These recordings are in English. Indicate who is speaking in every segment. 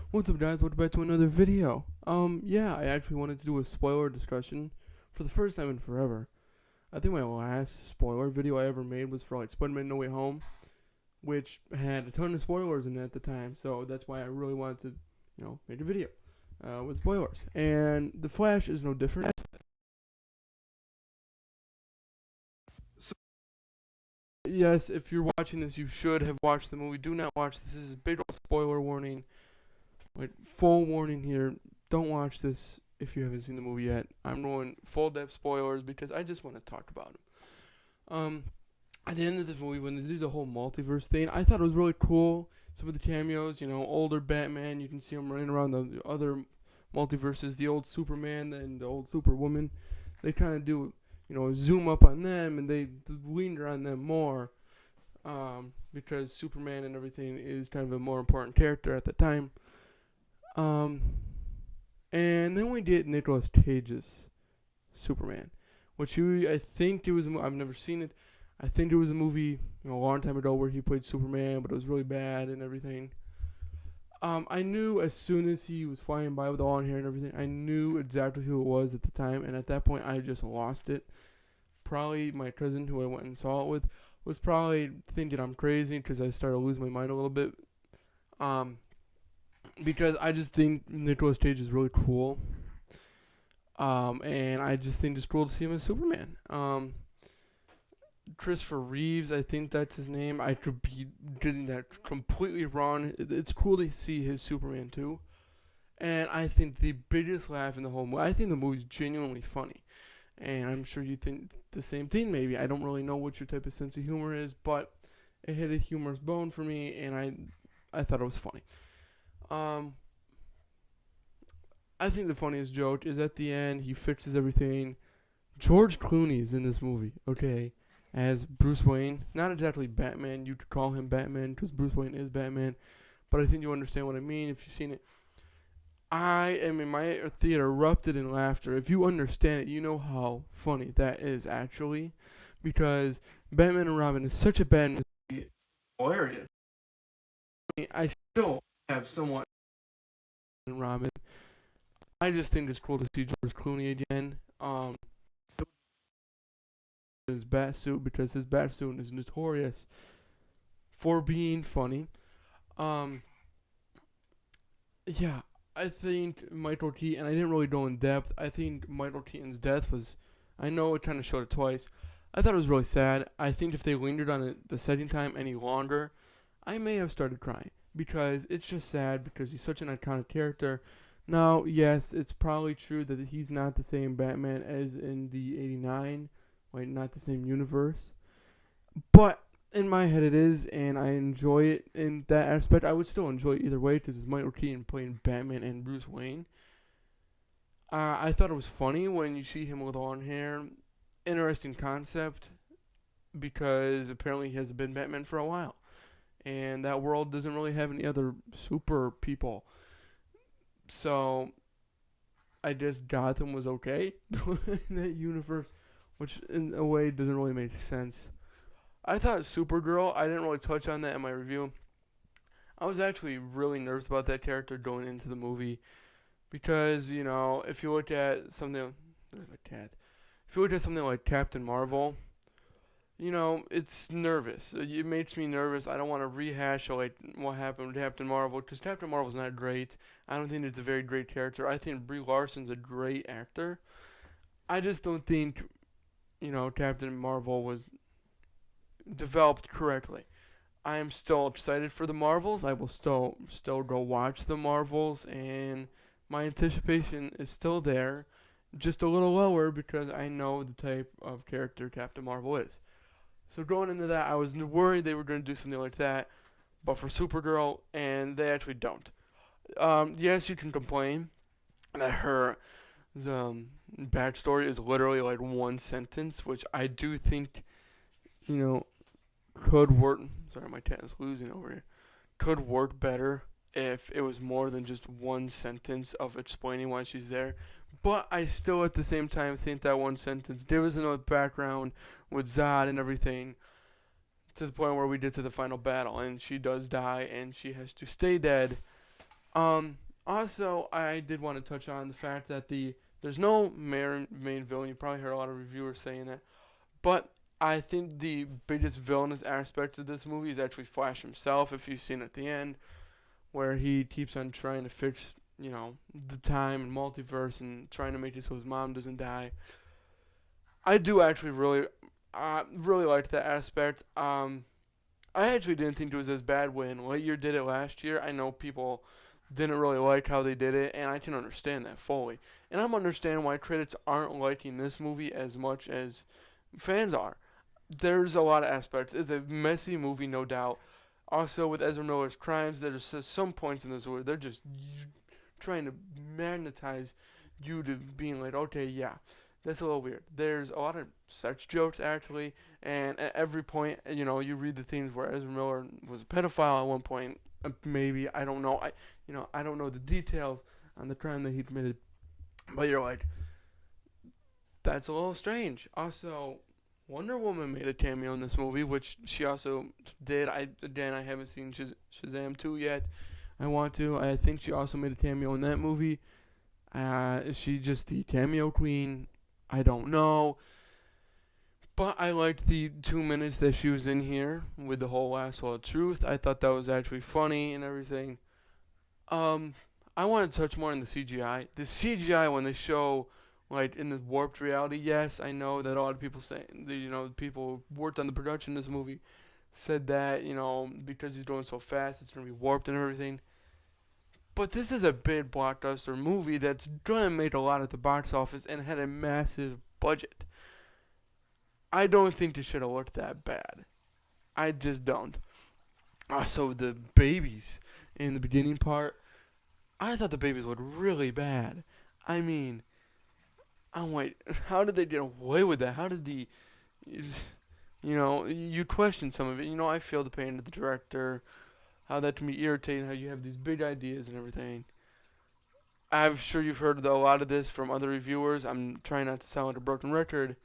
Speaker 1: What's up, guys? Welcome back to another video. Yeah, I actually wanted to do a spoiler discussion for the first time in forever. I think my last spoiler video I ever made was for like Spider-Man No Way Home, which had a ton of spoilers in it at the time. So that's why I really wanted to, make a video with spoilers. And The Flash is no different. So, yes, if you're watching this, you should have watched the movie. Do not watch this. This is a big old spoiler warning. Like, full warning here. Don't watch this if you haven't seen the movie yet. I'm going full depth spoilers because I just want to talk about them. At the end of the movie, when they do the whole multiverse thing, I thought it was really cool. Some of the cameos, older Batman, you can see him running around the other multiverses, the old Superman and the old Superwoman. They kind of do, zoom up on them and they linger on them more because Superman and everything is kind of a more important character at the time. Um, and then we get Nicolas Cage's Superman, I think it was. I've never seen it. I think it was a movie a long time ago where he played Superman, but it was really bad and everything. I knew as soon as he was flying by with the long hair and everything, I knew exactly who it was at the time, and at that point, I just lost it. Probably my cousin, who I went and saw it with, was probably thinking I'm crazy because I started losing my mind a little bit. Because I just think Nicolas Cage is really cool. And I just think it's cool to see him as Superman. Christopher Reeves, I think that's his name. I could be getting that completely wrong. It's cool to see his Superman too. And I think the biggest laugh in the whole movie, I think the movie's genuinely funny. And I'm sure you think the same thing maybe. I don't really know what your type of sense of humor is, but it hit a humorous bone for me, and I thought it was funny. Um, I think the funniest joke is at the end. He fixes everything. George Clooney is in this movie, okay, as Bruce Wayne. Not exactly Batman. You could call him Batman because Bruce Wayne is Batman, but I think you understand what I mean if you've seen it. I am in my theater erupted in laughter. If you understand it, you know how funny that is actually, because Batman and Robin is such a bad movie. Hilarious. I still have somewhat in Robin. I just think it's cool to see George Clooney again. His bat suit because his bat suit is notorious for being funny. Um, yeah, I think Michael Keaton. I didn't really go in depth. I think Michael Keaton's death was. I know it kind of showed it twice. I thought it was really sad. I think if they lingered on it the second time any longer, I may have started crying because it's just sad because he's such an iconic character. Now, yes, it's probably true that he's not the same Batman as in the '89, like not the same universe. But in my head, it is, and I enjoy it in that aspect. I would still enjoy it either way because it's Michael Keaton playing Batman and Bruce Wayne. I thought it was funny when you see him with long hair. Interesting concept because apparently he has been Batman for a while, and that world doesn't really have any other super people. So I guess Gotham was okay in that universe, which in a way doesn't really make sense. I thought Supergirl, I didn't really touch on that in my review. I was actually really nervous about that character going into the movie because, if you look at something, there's my cat. If you look at something like Captain Marvel, it's nervous. It makes me nervous. I don't want to rehash like what happened with Captain Marvel because Captain Marvel's not great. I don't think it's a very great character. I think Brie Larson's a great actor. I just don't think, Captain Marvel was developed correctly. I am still excited for the Marvels. I will still go watch the Marvels, and my anticipation is still there, just a little lower because I know the type of character Captain Marvel is. So going into that, I was worried they were going to do something like that, but for Supergirl, and they actually don't. Yes, you can complain that her backstory is literally like one sentence, which I do think, you know, could work. Sorry, my cat is losing over here. Could work better if it was more than just one sentence of explaining why she's there. But I still, at the same time, think that one sentence gives us enough background with Zod and everything to the point where we get to the final battle and she does die and she has to stay dead. Also, I did want to touch on the fact that there's no main villain. You probably heard a lot of reviewers saying that, but I think the biggest villainous aspect of this movie is actually Flash himself. If you've seen at the end, where he keeps on trying to fix, the time and multiverse and trying to make it so his mom doesn't die. I do actually really liked that aspect. I actually didn't think it was as bad when Lightyear did it last year. I know people didn't really like how they did it, and I can understand that fully. And I'm understanding why critics aren't liking this movie as much as fans are. There's a lot of aspects. It's a messy movie, no doubt. Also, with Ezra Miller's crimes, there's just some points in this where they're just trying to magnetize you to being like, okay, yeah, that's a little weird. There's a lot of sex jokes, actually, and at every point, you read the things where Ezra Miller was a pedophile at one point. Maybe, I don't know. I don't know the details on the crime that he committed, but you're like, that's a little strange. Also, Wonder Woman made a cameo in this movie, which she also did. I haven't seen Shazam 2 yet. I want to. I think she also made a cameo in that movie. Is she just the cameo queen? I don't know. But I liked the 2 minutes that she was in here with the whole asshole truth. I thought that was actually funny and everything. I want to touch more on the CGI. The CGI when they show like in the warped reality. Yes, I know that a lot of people say, people who worked on the production of this movie said that because he's going so fast, it's gonna be warped and everything. But this is a big blockbuster movie that's gonna make a lot at the box office and had a massive budget. I don't think it should have looked that bad. I just don't. Also, the babies in the beginning part, I thought the babies looked really bad. I mean, I'm like, how did they get away with that? How did you question some of it. I feel the pain of the director, how that can be irritating, how you have these big ideas and everything. I'm sure you've heard a lot of this from other reviewers. I'm trying not to sound like a broken record.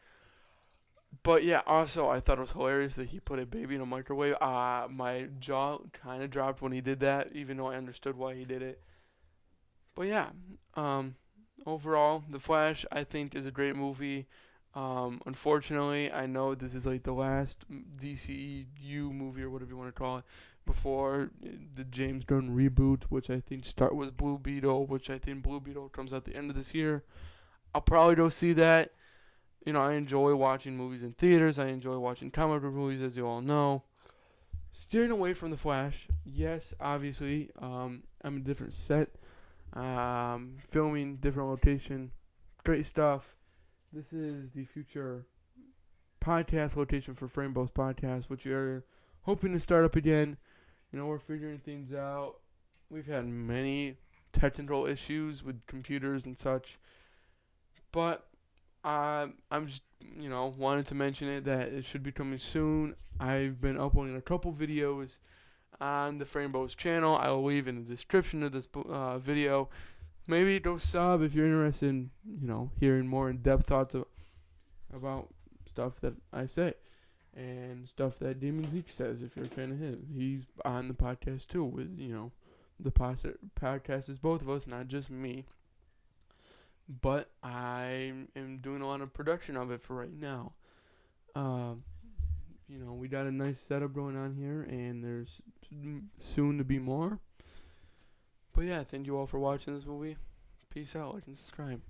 Speaker 1: But yeah, also I thought it was hilarious that he put a baby in a microwave. My jaw kind of dropped when he did that, even though I understood why he did it. But yeah, overall, The Flash I think is a great movie. Unfortunately, I know this is like the last DCEU movie or whatever you want to call it before the James Gunn reboot, which I think start with Blue Beetle, which I think Blue Beetle comes out the end of this year. I'll probably go see that. I enjoy watching movies in theaters. I enjoy watching comic book movies, as you all know. Steering away from The Flash, yes, obviously. I'm a different set. Filming, different location. Great stuff. This is the future podcast location for Frame Boast Podcast, which we are hoping to start up again. We're figuring things out. We've had many technical issues with computers and such. But I'm just, wanted to mention it that it should be coming soon. I've been uploading a couple videos on the Frame Boast channel. I will leave in the description of this video. Maybe go sub if you're interested in, hearing more in-depth thoughts about stuff that I say. And stuff that Demon Zeke says, if you're a fan of him. He's on the podcast too with, the podcast is both of us, not just me. But I am doing a lot of production of it for right now. We got a nice setup going on here, and there's soon to be more. But yeah, thank you all for watching this movie. Peace out, like and subscribe.